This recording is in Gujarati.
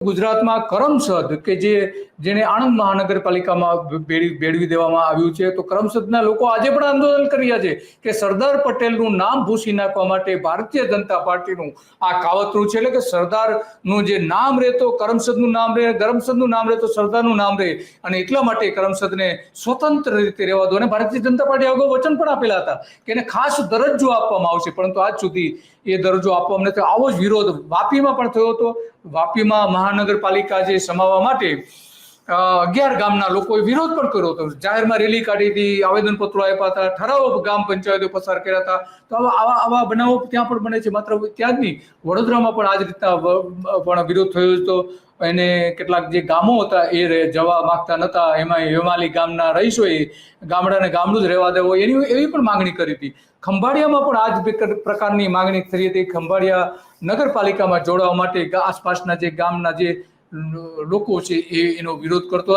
ગુજરાતમાં કરમસદ કે જેને આણંદ મહાનગરપાલિકામાં ભેળવી દેવામાં આવ્યું છે, તો કરમસદના લોકો આજે પણ આંદોલન કરી રહ્યા છે કે સરદાર પટેલનું નામ ભૂસી નાખવા માટે ભારતીય જનતા પાર્ટીનું આ કાવતરું છે. એટલે કે સરદારનું જે નામ રહે તો કરમસદનું નામ રહે, કરમસદનું નામ રહે તો સરદારનું નામ રહે, અને એટલા માટે કરમસદને સ્વતંત્ર રીતે રહેવા દો. અને ભારતીય જનતા પાર્ટી અગાઉ વચન પણ આપેલા હતા કે એને ખાસ દરજ્જો આપવામાં આવશે, પરંતુ આજ સુધી એ દરજ્જો આપવામાં નથી. આવો જ વિરોધ વાપીમાં પણ થયો હતો. વાપીમાં મહાનગરપાલિકા જે સમાવવા માટે 11 ગામના લોકોએ વિરોધ પણ કર્યો હતો. જાહેરમાં રેલી કાઢી હતી, આવેદનપત્રો આપ્યા હતા, ઠરાવો ગ્રામ પંચાયતો પસાર કર્યા હતા. તો આવા બનાવો ત્યાં પણ બને છે. માત્ર ત્યાં જ નહીં, વડોદરામાં પણ આ જ રીતના પણ વિરોધ થયો હતો. એને કેટલાક જે ગામો હતા એ જવા માંગતા નહોતા. એમાં હેમાલી ગામના રહીશોએ ગામડાને ગામડું જ રહેવા દેવો એવી પણ માંગણી કરી હતી. ખંભાળિયામાં પણ આ જ પ્રકારની માંગણી થઈ હતી. ખંભાળિયા નગરપાલિકામાં જોડાવા માટે આસપાસના જે ગામના જે લોકો છે એનો વિરોધ કરતો